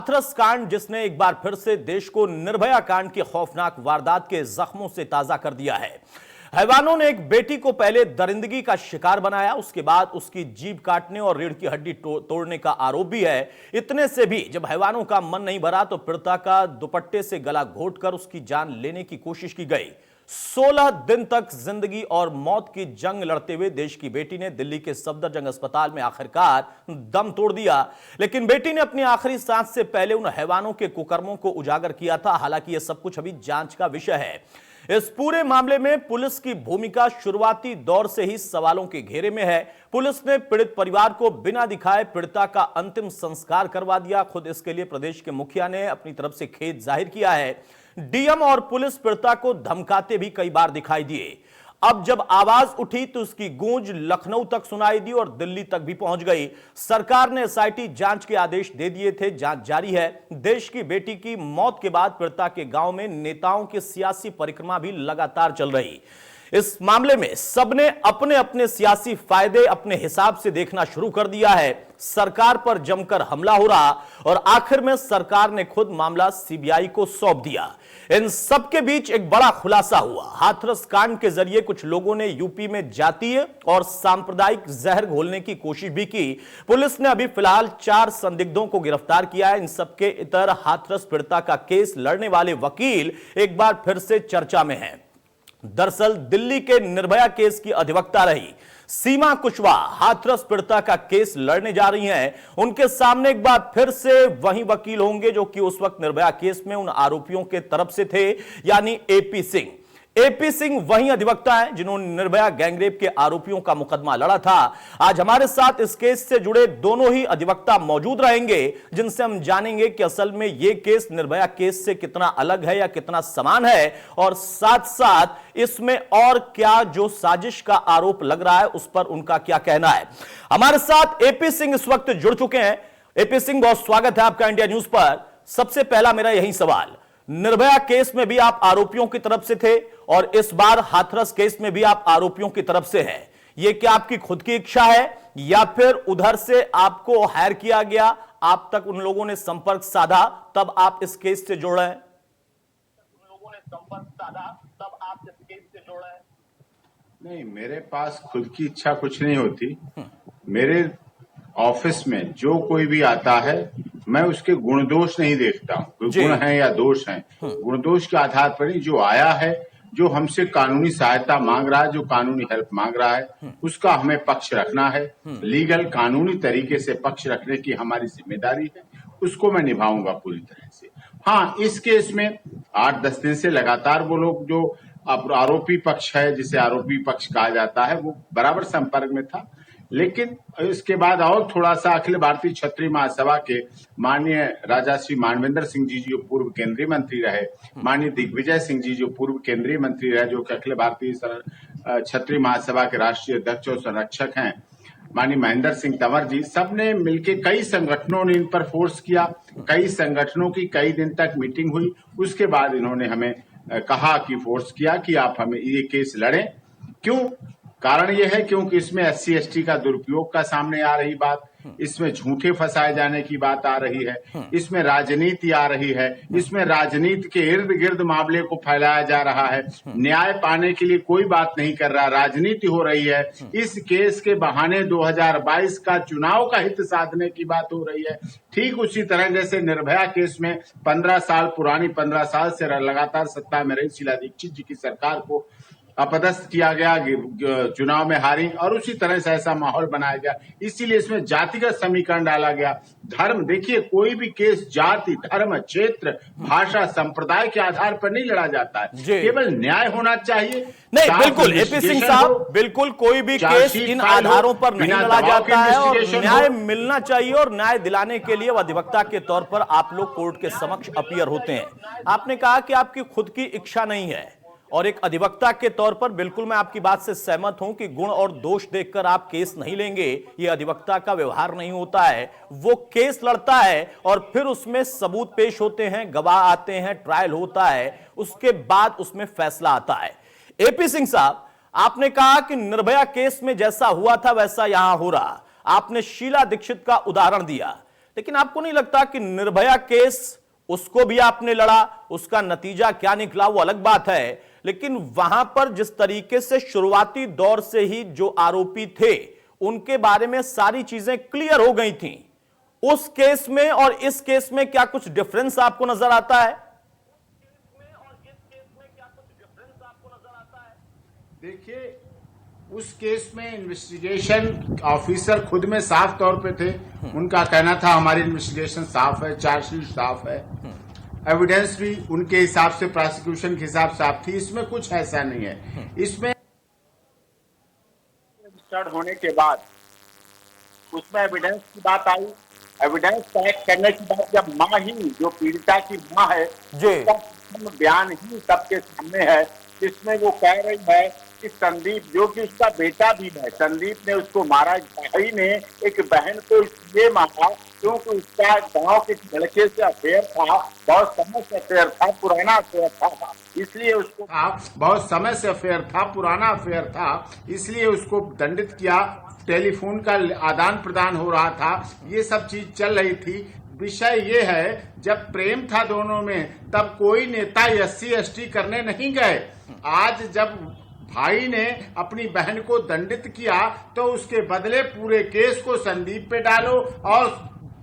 हाथरस कांड जिसने एक बार फिर से देश को निर्भया कांड की खौफनाक वारदात के जख्मों से ताजा कर दिया है। हैवानों ने एक बेटी को पहले दरिंदगी का शिकार बनाया, उसके बाद उसकी जीभ काटने और रीढ़ की हड्डी तोड़ने का आरोप भी है। इतने से भी जब हैवानों का मन नहीं भरा तो पीड़िता का दुपट्टे से गला घोंटकर उसकी जान लेने की कोशिश की गई। 16 दिन तक जिंदगी और मौत की जंग लड़ते हुए देश की बेटी ने दिल्ली के सफदरजंग अस्पताल में आखिरकार दम तोड़ दिया। लेकिन बेटी ने अपनी आखिरी सांस से पहले उन हैवानों के कुकर्मों को उजागर किया था। हालांकि यह सब कुछ अभी जांच का विषय है। इस पूरे मामले में पुलिस की भूमिका शुरुआती दौर से ही सवालों के घेरे में है। पुलिस ने पीड़ित परिवार को बिना दिखाए पीड़िता का अंतिम संस्कार करवा दिया। खुद इसके लिए प्रदेश के मुखिया ने अपनी तरफ से खेद जाहिर किया है। डीएम और पुलिस पीड़िता को धमकाते भी कई बार दिखाई दिए। अब जब आवाज उठी तो उसकी गूंज लखनऊ तक सुनाई दी और दिल्ली तक भी पहुंच गई। सरकार ने एसआईटी जांच के आदेश दे दिए थे, जांच जारी है। देश की बेटी की मौत के बाद पीड़िता के गांव में नेताओं की सियासी परिक्रमा भी लगातार चल रही। इस मामले में सबने अपने अपने सियासी फायदे अपने हिसाब से देखना शुरू कर दिया है। सरकार पर जमकर हमला हो रहा और आखिर में सरकार ने खुद मामला सीबीआई को सौंप दिया। इन सबके बीच एक बड़ा खुलासा हुआ। हाथरस कांड के जरिए कुछ लोगों ने यूपी में जातीय और सांप्रदायिक जहर घोलने की कोशिश भी की। पुलिस ने अभी फिलहाल 4 संदिग्धों को गिरफ्तार किया है। इन सबके इतर हाथरस पीड़िता का केस लड़ने वाले वकील एक बार फिर से चर्चा में हैं। दरअसल दिल्ली के निर्भया केस की अधिवक्ता रही सीमा कुशवाहा हाथरस पीड़िता का केस लड़ने जा रही हैं। उनके सामने एक बार फिर से वही वकील होंगे जो कि उस वक्त निर्भया केस में उन आरोपियों के तरफ से थे, यानी एपी सिंह। एपी सिंह वही अधिवक्ता हैं जिन्होंने निर्भया गैंगरेप के आरोपियों का मुकदमा लड़ा था। आज हमारे साथ इस केस से जुड़े दोनों ही अधिवक्ता मौजूद रहेंगे, जिनसे हम जानेंगे कि असल में यह केस निर्भया केस से कितना अलग है या कितना समान है, और साथ साथ इसमें और क्या जो साजिश का आरोप लग रहा है उस पर उनका क्या कहना है। हमारे साथ एपी सिंह इस वक्त जुड़ चुके हैं। एपी सिंह, बहुत स्वागत है आपका इंडिया न्यूज पर। सबसे पहला मेरा यही सवाल, निर्भया केस में भी आप आरोपियों की तरफ से थे और इस बार हाथरस केस में भी आप आरोपियों की तरफ से हैं। यह क्या आपकी खुद की इच्छा है या फिर उधर से आपको हायर किया गया, आप तक उन लोगों ने संपर्क साधा तब आप इस केस से जुड़ रहे हैं? नहीं, मेरे पास खुद की इच्छा कुछ नहीं होती। मेरे ऑफिस में जो कोई भी आता है मैं उसके गुण दोष नहीं देखता हूँ, गुण है या दोष है। गुण दोष के आधार पर ही जो आया है, जो हमसे कानूनी सहायता मांग रहा है, जो कानूनी हेल्प मांग रहा है, उसका हमें पक्ष रखना है। लीगल कानूनी तरीके से पक्ष रखने की हमारी जिम्मेदारी है, उसको मैं निभाऊंगा पूरी तरह से। हाँ, इस केस में 8-10 दिन से लगातार वो लोग जो आरोपी पक्ष है, जिसे आरोपी पक्ष कहा जाता है, वो बराबर संपर्क में था। लेकिन इसके बाद और थोड़ा सा अखिल भारतीय क्षत्रिय महासभा के माननीय राजा श्री मानवेंद्र सिंह जी जो पूर्व केंद्रीय मंत्री रहे, माननीय दिग्विजय सिंह जी जो पूर्व केंद्रीय मंत्री रहे, जो कि अखिल भारतीय क्षत्रिय महासभा के राष्ट्रीय अध्यक्ष और संरक्षक हैं, माननीय महेंद्र सिंह तंवर जी, सबने मिलकर कई संगठनों ने इन पर फोर्स किया। कई संगठनों की कई दिन तक मीटिंग हुई। उसके बाद इन्होंने हमें कहा कि फोर्स किया कि आप हमें ये केस लड़ें। क्यों? कारण यह है क्योंकि इसमें SC ST का दुरुपयोग का सामने आ रही बात, इसमें झूठे फंसाए जाने की बात आ रही है, इसमें राजनीति आ रही है, इसमें राजनीति के इर्द गिर्द मामले को फैलाया जा रहा है। न्याय पाने के लिए कोई बात नहीं कर रहा, राजनीति हो रही है। इस केस के बहाने 2022 का चुनाव का हित साधने की बात हो रही है। ठीक उसी तरह जैसे निर्भया केस में 15 साल पुरानी 15 साल से लगातार सत्ता में रही शीला दीक्षित जी की सरकार को अपदस्थ किया गया, चुनाव में हारी, और उसी तरह से ऐसा माहौल बनाया गया। इसीलिए इसमें जातिगत समीकरण डाला गया। धर्म, देखिए, कोई भी केस जाति, धर्म, क्षेत्र, भाषा, संप्रदाय के आधार पर नहीं लड़ा जाता है। केवल न्याय होना चाहिए। नहीं, बिल्कुल एपी सिंह साहब, बिल्कुल कोई भी केस इन आधारों पर नहीं लड़ा जाता है और न्याय मिलना चाहिए, और न्याय दिलाने के लिए अधिवक्ता के तौर पर आप लोग कोर्ट के समक्ष अपीयर होते हैं। आपने कहा कि आपकी खुद की इच्छा नहीं है, और एक अधिवक्ता के तौर पर बिल्कुल मैं आपकी बात से सहमत हूं कि गुण और दोष देखकर आप केस नहीं लेंगे। ये अधिवक्ता का व्यवहार नहीं होता है। वो केस लड़ता है और फिर उसमें सबूत पेश होते हैं, गवाह आते हैं, ट्रायल होता है, उसके बाद उसमें फैसला आता है। एपी सिंह साहब, आपने कहा कि निर्भया केस में जैसा हुआ था वैसा यहां हो रहा। आपने शीला दीक्षित का उदाहरण दिया, लेकिन आपको नहीं लगता कि निर्भया केस, उसको भी आपने लड़ा, उसका नतीजा क्या निकला वो अलग बात है, लेकिन वहां पर जिस तरीके से शुरुआती दौर से ही जो आरोपी थे उनके बारे में सारी चीजें क्लियर हो गई थीं, उस केस में और इस केस में क्या कुछ डिफरेंस आपको नजर आता है? देखिए, उस केस में इन्वेस्टिगेशन ऑफिसर खुद में साफ तौर पे थे। उनका कहना था हमारी इन्वेस्टिगेशन साफ है, चार्जशीट साफ है, एविडेंस भी उनके हिसाब से, प्रोसिक्यूशन के हिसाब साफ थी। इसमें कुछ ऐसा नहीं है। इसमें रजिस्टर्ड होने के बाद उसमें एविडेंस की बात आई। एविडेंस कलेक्ट करने के बाद जब माँ ही, जो पीड़िता की माँ है, उसका बयान ही सबके सामने है, जिसमें वो कह रही है कि संदीप, जो कि उसका बेटा भी है, संदीप ने उसको मारा। भाई ने एक बहन को इसलिए मारा क्योंकि उसका गांव के लड़के से अफेयर था, बहुत समय से अफेयर था, पुराना अफेयर था, इसलिए उसको बहुत समय से अफेयर था, पुराना अफेयर था, इसलिए उसको दंडित किया। टेलीफोन का आदान प्रदान हो रहा था, ये सब चीज चल रही थी। विषय ये है, जब प्रेम था दोनों में तब कोई नेता SC ST करने नहीं गए। आज जब भाई ने अपनी बहन को दंडित किया तो उसके बदले पूरे केस को संदीप पे डालो और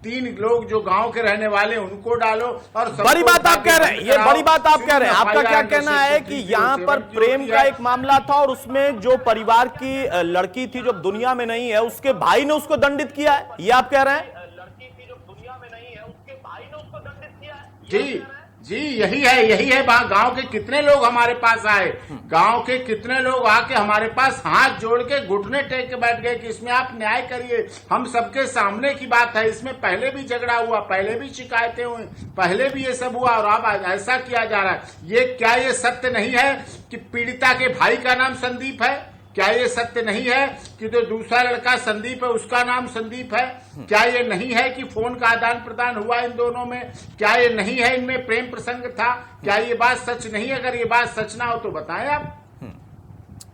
3 लोग जो गांव के रहने वाले उनको डालो। और बड़ी बात आप कह रहे हैं, ये बड़ी बात आप कह रहे हैं। आपका क्या कहना है कि यहाँ पर प्रेम का एक मामला था और उसमें जो परिवार की लड़की थी जो दुनिया में नहीं है, उसके भाई ने उसको दंडित किया है, ये आप कह रहे हैं? लड़की थी जो दुनिया में नहीं है, उसके भाई ने उसको दंडित किया है। जी, यही है। गांव के कितने लोग हमारे पास आए, गांव के कितने लोग आके हमारे पास हाथ जोड़ के घुटने टेक के बैठ गए कि इसमें आप न्याय करिए। हम सबके सामने की बात है, इसमें पहले भी झगड़ा हुआ, पहले भी शिकायतें हुई, पहले भी ये सब हुआ और अब ऐसा किया जा रहा है। क्या ये सत्य नहीं है कि पीड़िता के भाई का नाम संदीप है? क्या ये सत्य नहीं है कि जो दूसरा लड़का संदीप है उसका नाम संदीप है? क्या ये नहीं है कि फोन का आदान प्रदान हुआ इन दोनों में? क्या ये नहीं है इनमें प्रेम प्रसंग था? क्या ये बात सच नहीं है? अगर ये बात सच ना हो तो बताएं आप।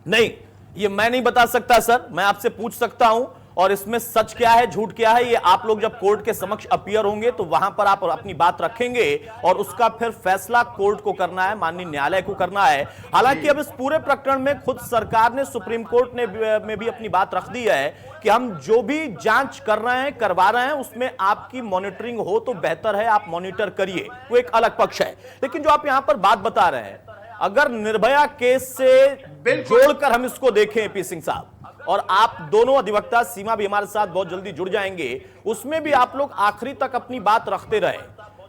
नहीं, ये मैं नहीं बता सकता सर, मैं आपसे पूछ सकता हूं, और इसमें सच क्या है झूठ क्या है ये आप लोग जब कोर्ट के समक्ष अपीयर होंगे तो वहां पर आप अपनी बात रखेंगे और उसका फिर फैसला कोर्ट को करना है, माननीय न्यायालय को करना है। हालांकि अब इस पूरे प्रकरण में खुद सरकार ने, सुप्रीम कोर्ट ने में भी अपनी बात रख दी है कि हम जो भी जांच कर रहे हैं, करवा रहे हैं, उसमें आपकी मॉनिटरिंग हो तो बेहतर है, आप मॉनिटर करिए, वो एक अलग पक्ष है। लेकिन जो आप यहां पर बात बता रहे हैं, अगर निर्भया केस से जोड़कर हम इसको देखें पी सिंह साहब, और आप दोनों अधिवक्ता, सीमा भी हमारे साथ बहुत जल्दी जुड़ जाएंगे, उसमें भी आप लोग आखिरी तक अपनी बात रखते रहे।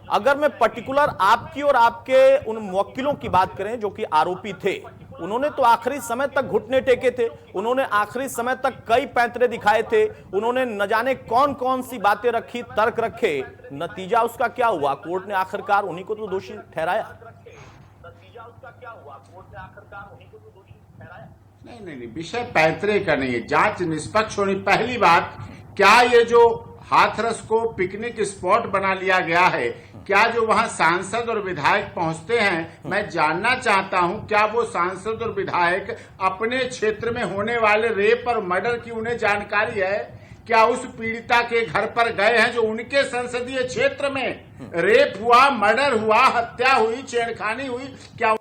अगर मैं पर्टिकुलर आपकी और आपके उन मुवक्किलों की बात करें जो कि आरोपी थे, उन्होंने तो आखिरी समय तक घुटने टेके थे, उन्होंने आखिरी समय तक कई पैंतरे दिखाए थे, उन्होंने न जाने कौन कौन सी बातें रखी, तर्क रखे। नतीजा उसका क्या हुआ? कोर्ट ने आखिरकार उन्हीं को तो दोषी ठहराया। नहीं, विषय पैंतरे का नहीं है, जांच निष्पक्ष होनी। पहली बात, क्या ये जो हाथरस को पिकनिक स्पॉट बना लिया गया है, क्या जो वहां सांसद और विधायक पहुंचते हैं, मैं जानना चाहता हूं क्या वो सांसद और विधायक अपने क्षेत्र में होने वाले रेप और मर्डर की उन्हें जानकारी है? क्या उस पीड़िता के घर पर गए हैं जो उनके संसदीय क्षेत्र में रेप हुआ, मर्डर हुआ, हत्या हुई, छेड़खानी हुई? क्या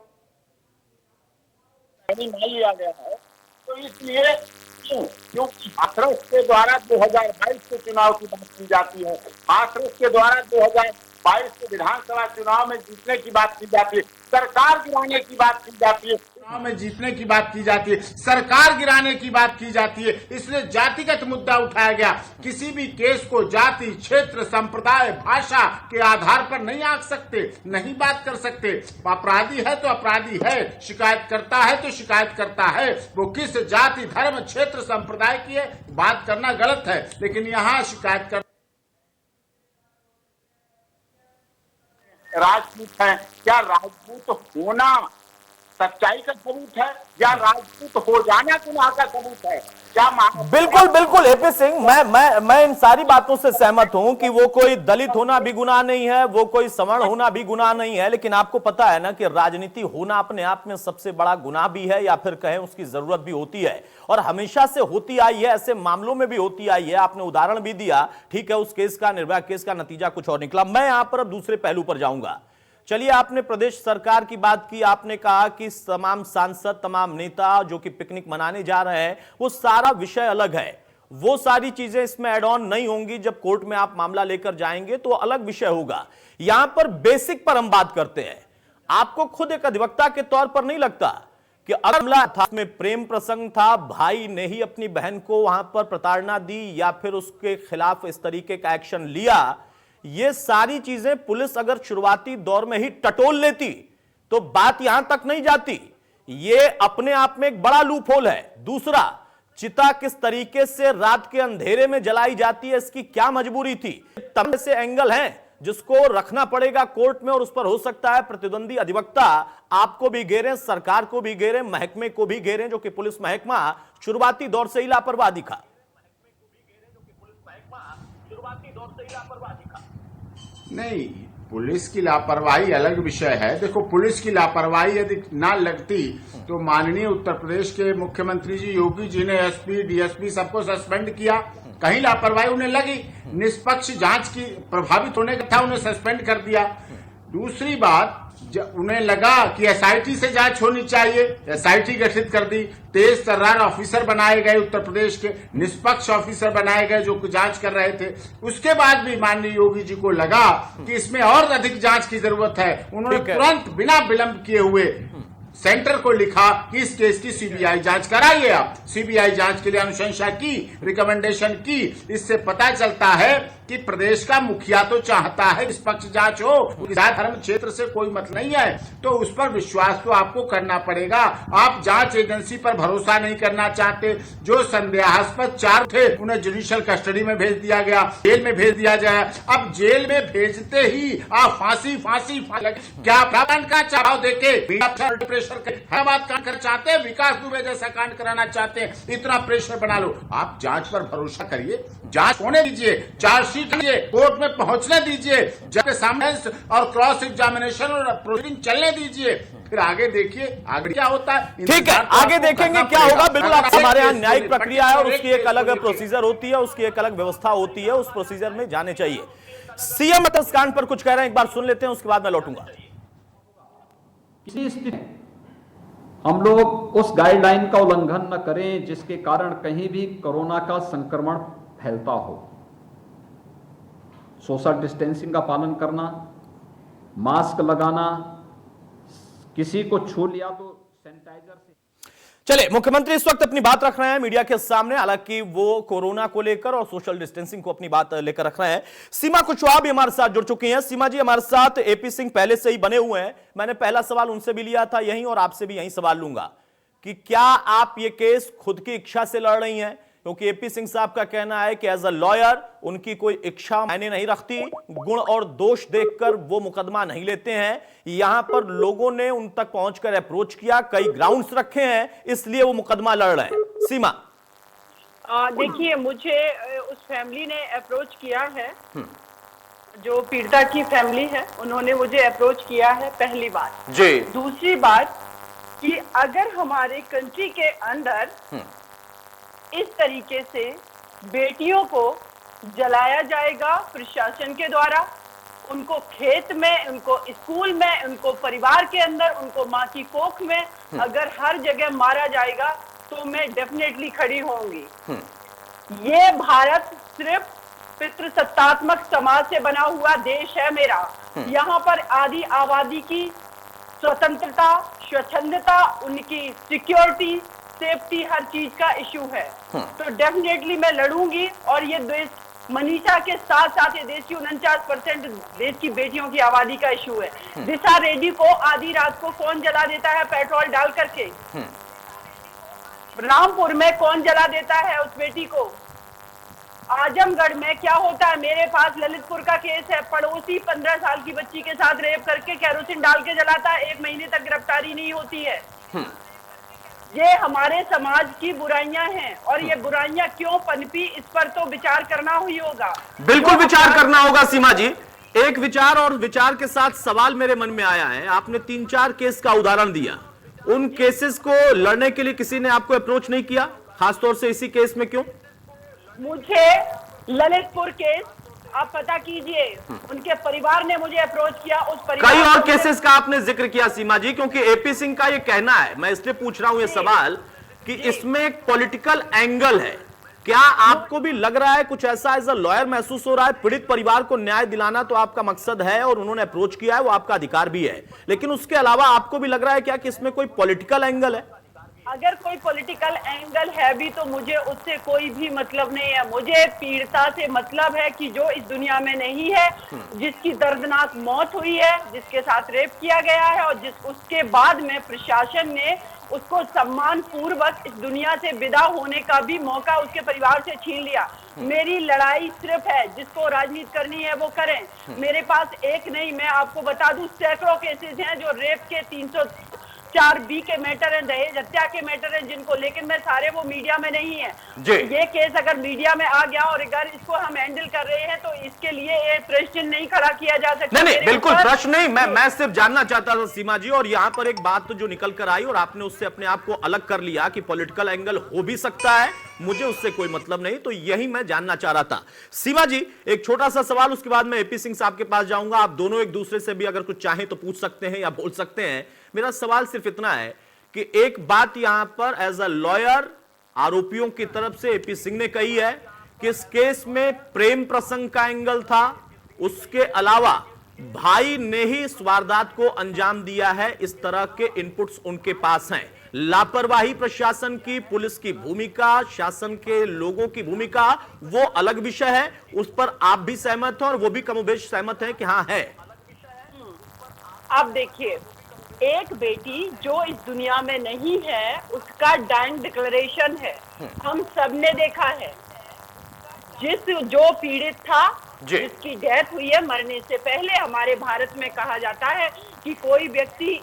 नहीं लिया गया है? तो इसलिए क्योंकि हाथरस के द्वारा 2022 के चुनाव की बात की जाती है, हाथरस के द्वारा 2022 के विधानसभा चुनाव में जीतने की बात की जाती है, सरकार गिराने की बात की जाती है, चुनाव में जीतने की बात की जाती है, सरकार गिराने की बात की जाती है। इसलिए जातिगत मुद्दा उठाया गया। किसी भी केस को जाति, क्षेत्र, संप्रदाय, भाषा के आधार पर नहीं आंक सकते, नहीं बात कर सकते। अपराधी है तो अपराधी है, शिकायत करता है तो शिकायत करता है, वो किस जाति, धर्म, क्षेत्र, संप्रदाय की है, बात करना गलत है। लेकिन यहाँ शिकायत कर राजपूत है, क्या राजपूत होना सच्चाई का सबूत है या राजपूत हो जाना गुनाह का सबूत है? क्या बिल्कुल बिल्कुल एपी सिंह, मैं इन सारी बातों से सहमत हूं कि वो कोई दलित होना भी गुनाह नहीं है, वो कोई सवर्ण होना भी गुनाह नहीं है, लेकिन आपको पता है ना कि राजनीति होना अपने आप में सबसे बड़ा गुनाह भी है, या फिर कहें उसकी जरूरत भी होती है, और हमेशा से होती आई है, ऐसे मामलों में भी होती आई है। आपने उदाहरण भी दिया, ठीक है, उस केस का, निर्भया केस का नतीजा कुछ और निकला। मैं यहां पर अब दूसरे पहलू पर जाऊंगा। चलिए, आपने प्रदेश सरकार की बात की, आपने कहा कि तमाम सांसद, तमाम नेता जो कि पिकनिक मनाने जा रहे हैं, वो सारा विषय अलग है, वो सारी चीजें इसमें एड ऑन नहीं होंगी। जब कोर्ट में आप मामला लेकर जाएंगे तो अलग विषय होगा। यहां पर बेसिक पर हम बात करते हैं। आपको खुद एक अधिवक्ता के तौर पर नहीं लगता कि अगर मामला था, में प्रेम प्रसंग था, भाई ने ही अपनी बहन को वहां पर प्रताड़ना दी या फिर उसके खिलाफ इस तरीके का एक्शन लिया, ये सारी चीजें पुलिस अगर शुरुआती दौर में ही टटोल लेती तो बात यहां तक नहीं जाती। ये अपने आप में एक बड़ा लूप होल है। दूसरा, चिता किस तरीके से रात के अंधेरे में जलाई जाती है, इसकी क्या मजबूरी थी? तमाम से एंगल हैं जिसको रखना पड़ेगा कोर्ट में, और उस पर हो सकता है प्रतिद्वंदी अधिवक्ता आपको भी घेरें, सरकार को भी घेरें, महकमे को भी घेरें, जो कि पुलिस महकमा शुरुआती दौर से ही लापरवाही दिखा। नहीं, पुलिस की लापरवाही अलग विषय है। देखो, पुलिस की लापरवाही यदि ना लगती तो माननीय उत्तर प्रदेश के मुख्यमंत्री जी योगी जी ने एसपी, डीएसपी सबको सस्पेंड किया। कहीं लापरवाही उन्हें लगी, निष्पक्ष जांच की प्रभावित होने का था, उन्हें सस्पेंड कर दिया। दूसरी बात, उन्हें लगा कि एसआईटी से जांच होनी चाहिए, एसआईटी गठित कर दी, तेज तर्रार ऑफिसर बनाए गए, उत्तर प्रदेश के निष्पक्ष ऑफिसर बनाए गए जो जांच कर रहे थे। उसके बाद भी माननीय योगी जी को लगा कि इसमें और अधिक जांच की जरूरत है। उन्होंने तुरंत बिना विलंब किए हुए सेंटर को लिखा कि इस केस की सीबीआई जांच कराइए। आप सीबीआई जांच के लिए अनुशंसा की, रिकमेंडेशन की। इससे पता चलता है कि प्रदेश का मुखिया तो चाहता है निष्पक्ष जांच हो, धर्म क्षेत्र से कोई मत नहीं है, तो उस पर विश्वास तो आपको करना पड़ेगा। आप जांच एजेंसी पर भरोसा नहीं करना चाहते। जो संदेहास्पद 4 थे उन्हें जुडिशियल कस्टडी में भेज दिया गया, जेल में भेज दिया जाए। अब जेल में भेजते ही आप फांसी क्या कांड का चाव देके प्रेशर हैदराबाद कांड कर चाहते हैं, विकास दुबे जैसा कांड कराना चाहते हैं, इतना प्रेशर बना लो। आप जांच पर भरोसा करिए, जांच होने दीजिए, चार्जशीट दीजिए, कोर्ट में पहुंचने दीजिए, जज के सामने और क्रॉस एग्जामिनेशन और प्रोसीडिंग चलने दीजिए, फिर आगे देखिए आगे क्या होता है। ठीक है, आगे देखेंगे क्या होगा। बिल्कुल, आप हमारे यहाँ न्यायिक प्रक्रिया है और उसकी एक अलग प्रोसीजर होती है, उसकी एक अलग व्यवस्था होती है, उस प्रोसीजर में जाने चाहिए। सीएम इस कांड पर कुछ कह रहे हैं, एक बार सुन लेते हैं, उसके बाद मैं लौटूंगा। किसी स्थिति हम लोग उस गाइडलाइन का उल्लंघन न करें जिसके कारण कहीं भी कोरोना का संक्रमण फैलता हो। सोशल डिस्टेंसिंग का पालन करना, मास्क लगाना, किसी को छू लिया तो सैनिटाइजर से। चलिए, मुख्यमंत्री इस वक्त अपनी बात रख रहे हैं मीडिया के सामने, हालांकि वो कोरोना को लेकर और सोशल डिस्टेंसिंग को अपनी बात लेकर रख रहे हैं। सीमा कुशवाहा भी हमारे साथ जुड़ चुकी हैं। सीमा जी हमारे साथ, एपी सिंह पहले से ही बने हुए हैं, मैंने पहला सवाल उनसे भी लिया था यहीं, और आपसे भी यहीं सवाल लूंगा कि क्या आप ये केस खुद की इच्छा से लड़ रही हैं? क्योंकि एपी सिंह साहब का कहना है कि एज अ लॉयर उनकी कोई इच्छा मायने नहीं रखती, गुण और दोष देखकर वो मुकदमा नहीं लेते हैं। यहां पर लोगों ने उन तक पहुंचकर अप्रोच किया, कई ग्राउंड्स रखे हैं, इसलिए वो मुकदमा लड़ रहे हैं। सीमा, देखिए, मुझे उस फैमिली ने अप्रोच किया है, जो पीड़िता की फैमिली है, उन्होंने मुझे अप्रोच किया है, पहली बात जी। दूसरी बात कि अगर हमारे कंट्री के अंदर इस तरीके से बेटियों को जलाया जाएगा प्रशासन के द्वारा, उनको खेत में, उनको स्कूल में, उनको परिवार के अंदर, उनको माँ की कोख में अगर हर जगह मारा जाएगा तो मैं डेफिनेटली खड़ी होंगी। ये भारत सिर्फ पितृसत्तात्मक समाज से बना हुआ देश है मेरा। यहाँ पर आदि आबादी की स्वतंत्रता, स्वच्छंदता, उनकी सिक्योरिटी, सेफ्टी, हर चीज का इशू है। तो डेफिनेटली मैं लड़ूंगी। और ये देश, मनीषा के साथ साथ ये देश की 49% देश की बेटियों की आबादी का इशू है। दिशा रेड्डी को आधी रात को कौन जला देता है पेट्रोल डाल करके? रामपुर में कौन जला देता है उस बेटी को? आजमगढ़ में क्या होता है, मेरे पास ललितपुर का केस है, पड़ोसी 15 साल की बच्ची के साथ रेप करके कैरोसिन डाल के जलाता है, 1 महीने तक गिरफ्तारी नहीं होती है। ये हमारे समाज की बुराइयां हैं, और ये बुराइयां क्यों पनपी, इस पर तो विचार करना ही होगा। बिल्कुल विचार करना होगा सीमा जी। एक विचार और विचार के साथ सवाल मेरे मन में आया है, आपने 3-4 केस का उदाहरण दिया, उन केसेस को लड़ने के लिए किसी ने आपको अप्रोच नहीं किया, खासतौर से इसी केस में क्यों? मुझे ललितपुर केस आप पता कीजिए, उनके परिवार ने मुझे अप्रोच किया, उस परिवार कई और केसेस का आपने जिक्र किया सीमा जी, क्योंकि एपी सिंह का ये कहना है, मैं इसलिए पूछ रहा हूं ये सवाल कि इसमें एक पॉलिटिकल एंगल है। क्या आपको भी लग रहा है कुछ ऐसा एज अ लॉयर महसूस हो रहा है? पीड़ित परिवार को न्याय दिलाना तो आपका मकसद है और उन्होंने अप्रोच किया है, वो आपका अधिकार भी है, लेकिन उसके अलावा आपको भी लग रहा है क्या कि इसमें कोई पॉलिटिकल एंगल है? अगर कोई पॉलिटिकल एंगल है भी तो मुझे उससे कोई भी मतलब नहीं है। मुझे पीड़िता से मतलब है कि जो इस दुनिया में नहीं है, जिसकी दर्दनाक मौत हुई है, जिसके साथ रेप किया गया है, और उसके बाद में प्रशासन ने उसको सम्मान पूर्वक इस दुनिया से विदा होने का भी मौका उसके परिवार से छीन लिया। मेरी लड़ाई सिर्फ है, जिसको राजनीति करनी है वो करें। मेरे पास एक नहीं, मैं आपको बता दूं, सैकड़ों केसेस हैं जो रेप के 304B के मैटर हैं, दहेज हत्या के मैटर हैं, जिनको, लेकिन मैं सारे वो मीडिया में नहीं है। ये केस अगर मीडिया में आ गया और अगर इसको हम हैंडल कर रहे हैं तो इसके लिए ये प्रश्न नहीं खड़ा किया जा सकता। नहीं, बिल्कुल प्रश्न नहीं, मैं सिर्फ जानना चाहता था सीमा जी, और यहां पर एक बात तो जो निकल कर आई और आपने उससे अपने आप को अलग कर लिया कि पॉलिटिकल एंगल हो भी सकता है, मुझे उससे कोई मतलब नहीं, तो यही मैं जानना चाह रहा था। सीमा जी, एक छोटा सा सवाल, उसके बाद मैं एपी सिंह साहब के पास जाऊंगा। आप दोनों एक दूसरे से भी अगर कुछ चाहें तो पूछ सकते हैं या बोल सकते हैं। मेरा सवाल सिर्फ इतना है कि एक बात यहां पर एज अ लॉयर आरोपियों की तरफ से एपी सिंह ने कही है कि इस केस में प्रेम प्रसंग का एंगल था, उसके अलावा भाई ने ही इस वारदात को अंजाम दिया है, इस तरह के इनपुट्स उनके पास हैं। लापरवाही प्रशासन की, पुलिस की भूमिका, शासन के लोगों की भूमिका वो अलग विषय है, उस पर आप भी सहमत हैं और वो भी कमोबेश सहमत हैं कि हां है। आप देखिए, एक बेटी जो इस दुनिया में नहीं है उसका डाइंग डिक्लेरेशन है, हम सबने देखा है। जो पीड़ित था, जिसकी डेथ हुई है मरने से पहले, हमारे भारत में कहा जाता है कि कोई व्यक्ति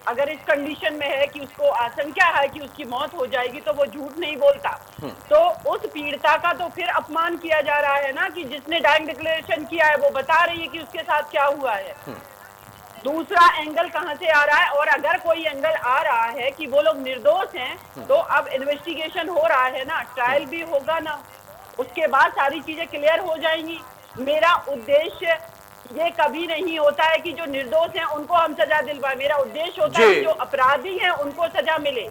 अगर इस कंडीशन में है कि उसको आशंका है कि उसकी मौत हो जाएगी तो वो झूठ नहीं बोलता। तो उस पीड़िता का तो फिर अपमान किया जा रहा है ना, कि जिसने डाइंग डिक्लेरेशन किया है वो बता रही है कि उसके साथ क्या हुआ है। दूसरा एंगल कहां से आ रहा है? और अगर कोई एंगल आ रहा है कि वो लोग निर्दोष हैं, तो अब इन्वेस्टिगेशन हो रहा है ना, ट्रायल भी होगा ना, उसके बाद सारी चीजें क्लियर हो जाएंगी। मेरा उद्देश्य ये कभी नहीं होता है कि जो निर्दोष हैं उनको हम सजा दिलवाएं। मेरा उद्देश्य होता है कि जो अपराधी हैं उनको सजा मिले,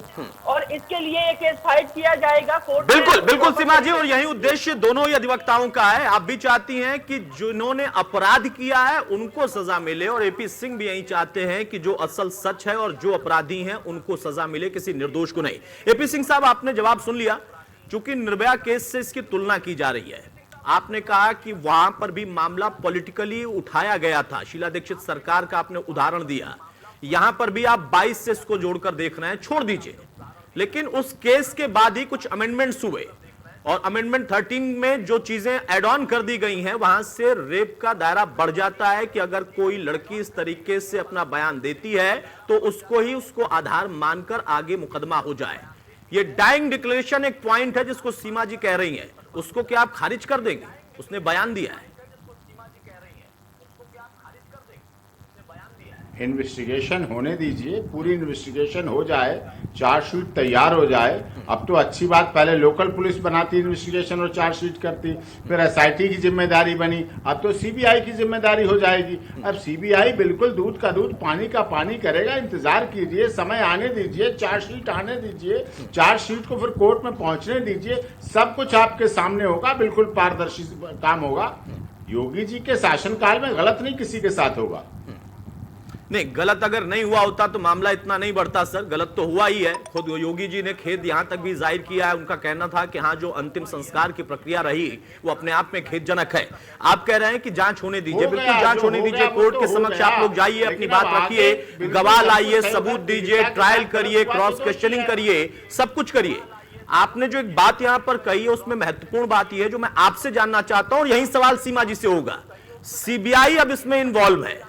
और इसके लिए एक केस फाइट किया जाएगा कोर्ट। बिल्कुल बिल्कुल सीमा जी, और यही उद्देश्य दोनों ही अधिवक्ताओं का है। आप भी चाहती हैं कि जिन्होंने अपराध किया है उनको सजा मिले, और एपी सिंह भी यही चाहते हैं कि जो असल सच है और जो अपराधी हैं उनको सजा मिले, किसी निर्दोष को नहीं। एपी सिंह साहब, आपने जवाब सुन लिया। चूंकि निर्भया केस से इसकी तुलना की जा रही है, आपने कहा कि वहां पर भी मामला पॉलिटिकली उठाया गया था, शीला दीक्षित सरकार का आपने उदाहरण दिया, यहां पर भी आप 22 से इसको जोड़कर देख रहे हैं, छोड़ दीजिए। लेकिन उस केस के बाद ही कुछ अमेंडमेंट्स हुए, और अमेंडमेंट 13 में जो चीजें एड ऑन कर दी गई हैं, वहां से रेप का दायरा बढ़ जाता है कि अगर कोई लड़की इस तरीके से अपना बयान देती है तो उसको आधार मानकर आगे मुकदमा हो जाए। ये डाइंग डिक्लेरेशन एक पॉइंट है जिसको सीमा जी कह रही हैं, उसको क्या आप खारिज कर देंगे? उसने बयान दिया है। इन्वेस्टिगेशन होने दीजिए, पूरी इन्वेस्टिगेशन हो जाए, चार्जशीट तैयार हो जाए। अब तो अच्छी बात, पहले लोकल पुलिस बनाती इन्वेस्टिगेशन और चार्जशीट करती, फिर एसआईटी की जिम्मेदारी बनी, अब तो सीबीआई की जिम्मेदारी हो जाएगी। अब सीबीआई बिल्कुल दूध का दूध पानी का पानी करेगा। इंतजार कीजिए, समय आने दीजिए, चार्जशीट आने दीजिए, चार्जशीट को फिर कोर्ट में पहुंचने दीजिए, सब कुछ आपके सामने होगा, बिल्कुल पारदर्शी काम होगा। योगी जी के शासनकाल में गलत नहीं किसी के साथ होगा। नहीं, गलत अगर नहीं हुआ होता तो मामला इतना नहीं बढ़ता सर, गलत तो हुआ ही है। खुद योगी जी ने खेद यहां तक भी जाहिर किया है, उनका कहना था कि हाँ, जो अंतिम संस्कार की प्रक्रिया रही वो अपने आप में खेदजनक है। आप कह रहे हैं कि जांच होने दीजिए, बिल्कुल जांच होने दीजिए, कोर्ट के समक्ष आप लोग जाइए, अपनी बात रखिए, गवाह लाइए, सबूत दीजिए, ट्रायल करिए, क्रॉस क्वेश्चनिंग करिए, सब कुछ करिए। आपने जो एक बात यहां पर कही है उसमें महत्वपूर्ण बात यह है जो मैं आपसे जानना चाहता हूं, और यही सवाल सीमा जी से होगा। सीबीआई अब इसमें इन्वॉल्व है,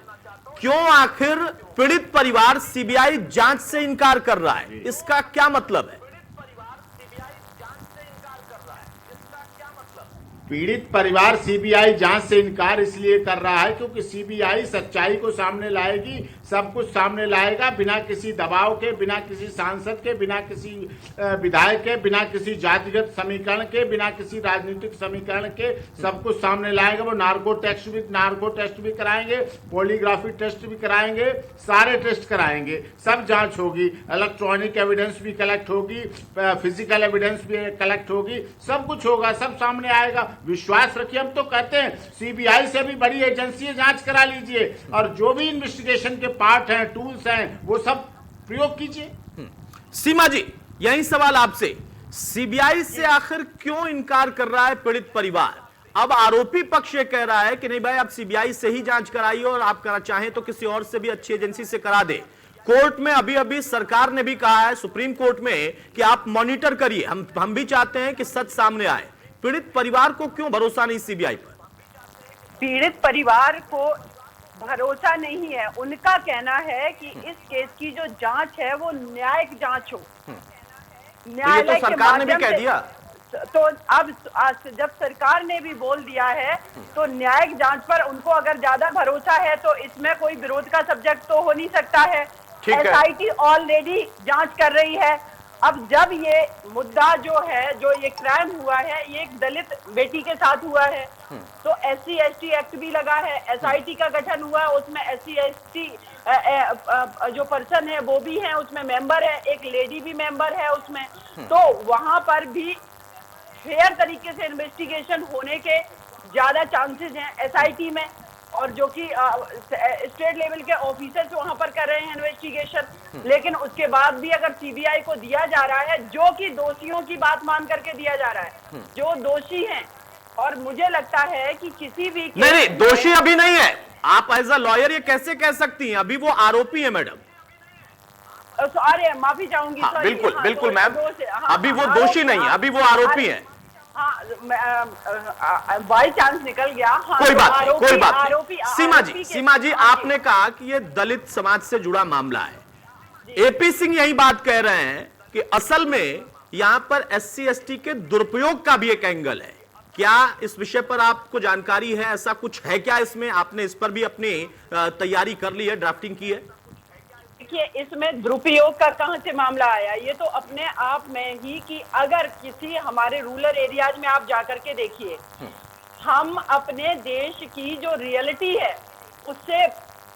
क्यों आखिर पीड़ित परिवार सीबीआई जांच से इनकार कर रहा है? इसका क्या मतलब है? पीड़ित परिवार सीबीआई जांच से इनकार इसलिए कर रहा है क्योंकि सीबीआई सच्चाई को सामने लाएगी, सब कुछ सामने लाएगा, बिना किसी दबाव के, बिना किसी सांसद के, बिना किसी विधायक के, बिना किसी जातिगत समीकरण के, बिना किसी राजनीतिक समीकरण के, सब कुछ सामने लाएगा। वो नार्को टेस्ट भी कराएंगे, पॉलीग्राफी टेस्ट भी कराएंगे, सारे टेस्ट कराएंगे, सब जांच होगी, इलेक्ट्रॉनिक एविडेंस भी कलेक्ट होगी, फिजिकल एविडेंस भी कलेक्ट होगी, सब कुछ होगा, सब सामने आएगा। विश्वास रखिए, हम तो कहते हैं सीबीआई से भी बड़ी एजेंसी जांच करा लीजिए और जो भी इन्वेस्टिगेशन के पार्ट हैं, टूल्स हैं, वो सब प्रयोग कीजिए। सीमा जी, यही सवाल आपसे, सीबीआई से आखिर क्यों इनकार कर रहा है पीड़ित परिवार? अब आरोपी पक्ष ये कह रहा है कि नहीं भाई, आप सीबीआई से ही जांच कराइए और आप करा चाहें तो किसी और से भी अच्छी एजेंसी से करा दे। कोर्ट में अभी सरकार ने भी कहा है, सुप्रीम कोर्ट में, कि आप मॉनिटर करिए, हम भी चाहते हैं कि सच सामने आए। पीड़ित परिवार को क्यों भरोसा नहीं सीबीआई पर? पीड़ित परिवार को भरोसा नहीं है। उनका कहना है कि इस केस की जो जांच है वो न्यायिक जांच हो, न्यायालय तो सरकार ने भी कह दिया। तो अब जब सरकार ने भी बोल दिया है तो न्यायिक जांच पर उनको अगर ज्यादा भरोसा है तो इसमें कोई विरोध का सब्जेक्ट तो हो नहीं सकता है। एसआईटी ऑलरेडी जांच कर रही है। अब जब ये मुद्दा जो है, जो ये क्राइम हुआ है, ये एक दलित बेटी के साथ हुआ है, तो SC ST एक्ट भी लगा है, SIT का गठन हुआ है, उसमें SC ST जो पर्सन है वो भी है, उसमें मेंबर है, एक लेडी भी मेंबर है उसमें। तो वहां पर भी फेयर तरीके से इन्वेस्टिगेशन होने के ज्यादा चांसेस हैं SIT में, और जो कि स्टेट लेवल के ऑफिसर्स वहां पर कर रहे हैं इन्वेस्टिगेशन। लेकिन उसके बाद भी अगर सीबीआई को दिया जा रहा है, जो कि दोषियों की बात मान करके दिया जा रहा है, जो दोषी हैं, और मुझे लगता है कि किसी भी नहीं, दोषी अभी नहीं है। आप एज अ लॉयर ये कैसे कह सकती हैं? अभी वो आरोपी है मैडम। अरे माफी चाहूंगी। हाँ, बिल्कुल मैम, अभी वो दोषी नहीं है, अभी वो आरोपी है। बाई चांस निकल गया। कोई बात नहीं। सीमा जी, आपने कहा कि ये दलित समाज से जुड़ा मामला है। AP सिंह यही बात कह रहे हैं कि असल में यहां पर SC ST के दुरुपयोग का भी एक एंगल है। क्या इस विषय पर आपको जानकारी है? ऐसा कुछ है क्या इसमें? आपने इस पर भी अपनी तैयारी कर ली है, ड्राफ्टिंग की है? देखिए, इसमें दुरुपयोग का कहां से मामला आया? ये तो अपने आप में ही कि अगर किसी हमारे रूरल एरियाज में आप जाकर के देखिए, हम अपने देश की जो रियलिटी है उससे,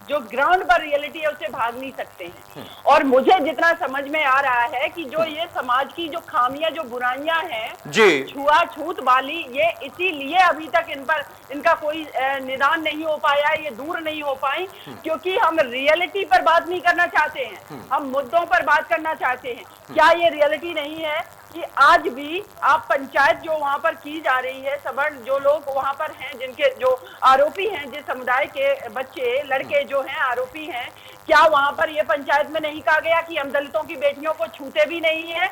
जो ग्राउंड पर रियलिटी है उससे भाग नहीं सकते हैं। और मुझे जितना समझ में आ रहा है कि जो ये समाज की जो खामियां, जो बुराइयां हैं, छुआछूत वाली, ये इसीलिए अभी तक इन पर इनका कोई निदान नहीं हो पाया, ये दूर नहीं हो पाई, क्योंकि हम रियलिटी पर बात नहीं करना चाहते हैं, हम मुद्दों पर बात करना चाहते हैं। क्या ये रियलिटी नहीं है कि आज भी आप पंचायत जो वहां पर की जा रही है, सवर्ण जो लोग वहां पर हैं, जिनके जो आरोपी हैं, जिस समुदाय के बच्चे, लड़के जो हैं आरोपी हैं, क्या वहां पर ये पंचायत में नहीं कहा गया कि हम दलितों की बेटियों को छूते भी नहीं है?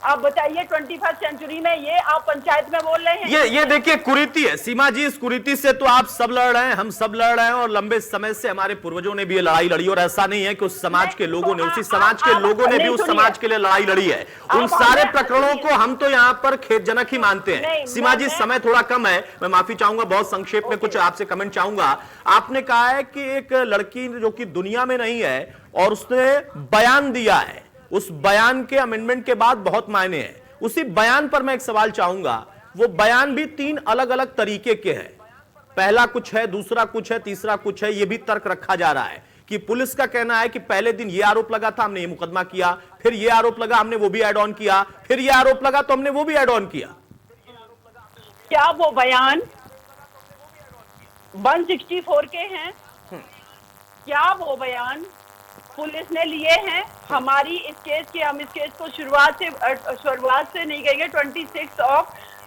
आप बताइए, 21st सेंचुरी में ये आप पंचायत में बोल रहे हैं? ये देखिए कुरीति है सीमा जी। इस कुरीति से तो आप सब लड़ रहे हैं, हम सब लड़ रहे हैं, और लंबे समय से हमारे पूर्वजों ने भी ये लड़ाई लड़ी। और ऐसा नहीं है कि उस समाज के लोगों ने, उसी समाज के लोगों ने भी उस समाज के लिए लड़ाई लड़ी है। उन सारे प्रकरणों को हम तो यहाँ पर खेदजनक ही मानते हैं। सीमा जी, समय थोड़ा कम है, मैं माफी चाहूंगा, बहुत संक्षेप में कुछ आपसे कमेंट चाहूंगा। आपने कहा है कि एक लड़की जो कि दुनिया में नहीं है और उसने बयान दिया है, उस बयान के अमेंडमेंट के बाद बहुत मायने हैं। उसी बयान पर मैं एक सवाल चाहूंगा। वो बयान भी 3 अलग अलग तरीके के हैं, पहला कुछ है, दूसरा कुछ है, तीसरा कुछ है। यह भी तर्क रखा जा रहा है कि पुलिस का कहना है कि पहले दिन यह आरोप लगा था, हमने ये मुकदमा किया, फिर यह आरोप लगा, हमने वो भी ऐड ऑन किया, फिर यह आरोप लगा तो हमने वो भी ऐड ऑन किया। क्या वो बयान 164 के हैं? क्या वो बयान पुलिस ने लिए हैं? हमारी इस केस के, हम इस केस को शुरुआत से नहीं कहेंगे, 26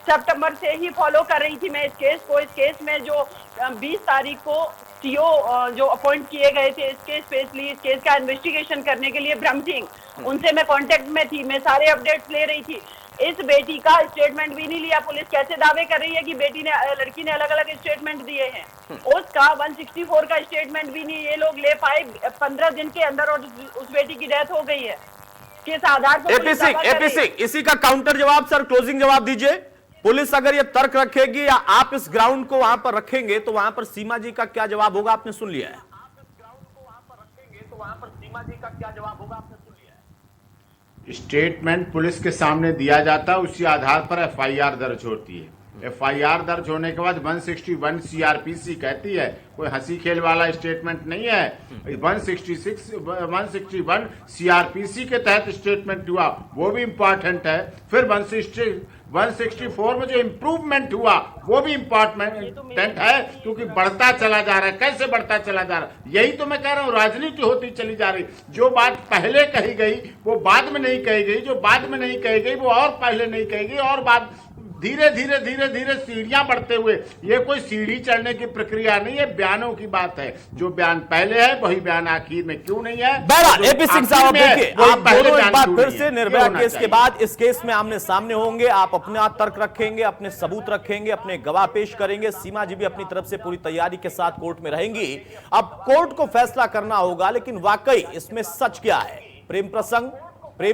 सितंबर से ही फॉलो कर रही थी मैं इस केस को। इस केस में जो 20 तारीख को CO जो अपॉइंट किए गए थे इसके स्पेशली इस केस का इन्वेस्टिगेशन करने के लिए, ब्रह्म सिंह, उनसे मैं कांटेक्ट में थी, मैं सारे अपडेट्स ले रही थी। इस बेटी का स्टेटमेंट भी नहीं लिया। पुलिस कैसे दावे कर रही है कि लड़की ने अलग अलग स्टेटमेंट दिए हैं। उसका 164 का स्टेटमेंट भी नहीं ये लोग ले पाए 15 दिन के अंदर, और उस बेटी की डेथ हो गई है। किस आधार पर एपी सिंह, इसी का काउंटर जवाब सर, क्लोजिंग जवाब दीजिए। पुलिस अगर ये तर्क रखेगी या आप इस ग्राउंड को वहां पर रखेंगे तो वहां पर सीमा जी का क्या जवाब होगा, आपने सुन लिया है। स्टेटमेंट पुलिस के सामने दिया जाता है, उसी आधार पर एफआईआर दर्ज होती है। एफआईआर दर्ज होने के बाद 161 सीआरपीसी कहती है, कोई हंसी खेल वाला स्टेटमेंट नहीं है। 161 सीआरपीसी के तहत स्टेटमेंट हुआ, वो भी इंपॉर्टेंट है। फिर 164 में जो इम्प्रूवमेंट हुआ वो भी इम्पोर्टेंट है, क्योंकि बढ़ता चला जा रहा है। कैसे बढ़ता चला जा रहा है, यही तो मैं कह रहा हूँ, राजनीति होती चली जा रही। जो बात पहले कही गई वो बाद में नहीं कही गई, जो बाद में नहीं कही गई वो और पहले नहीं कही गई, और बात धीरे धीरे धीरे धीरे सीढ़ियां बढ़ते हुए, ये कोई सीढ़ी चढ़ने की प्रक्रिया नहीं है, बयानों की बात है। जो बयान पहले है वही बयान आखिर में क्यों नहीं है। बहरहाल एपी सिंह साहब, देखिए आप दोनों एक बार फिर से निर्भया केस के बाद इस केस में आमने सामने होंगे। आप अपना तर्क रखेंगे, अपने सबूत रखेंगे, अपने गवाह पेश करेंगे। सीमा जी भी अपनी तरफ से पूरी तैयारी के साथ कोर्ट में रहेंगी। अब कोर्ट को फैसला करना होगा, लेकिन वाकई इसमें सच क्या है। प्रेम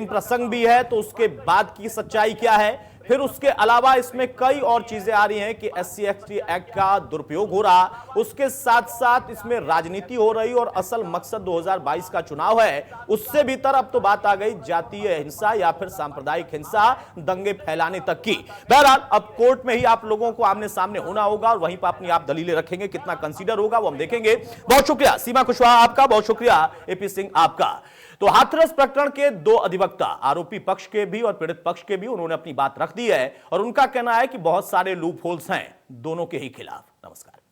प्रसंग भी है तो उसके बाद की सच्चाई क्या है। फिर उसके अलावा इसमें कई और चीजें आ रही हैं कि SC/ST एक्ट का दुरुपयोग हो रहा, उसके साथ साथ इसमें राजनीति हो रही, और असल मकसद 2022 का चुनाव है। उससे भीतर अब तो बात आ गई जातीय हिंसा या फिर सांप्रदायिक हिंसा, दंगे फैलाने तक की। बहरहाल अब कोर्ट में ही आप लोगों को आमने सामने होना होगा और वहीं पर अपनी आप दलीलें रखेंगे। कितना कंसीडर होगा वो हम देखेंगे। बहुत शुक्रिया सीमा कुशवाहा आपका, बहुत शुक्रिया एपी सिंह आपका। तो हाथरस प्रकरण के दो अधिवक्ता, आरोपी पक्ष के भी और पीड़ित पक्ष के भी, उन्होंने अपनी बात रख दी है और उनका कहना है कि बहुत सारे लूप होल्स हैं दोनों के ही खिलाफ। नमस्कार।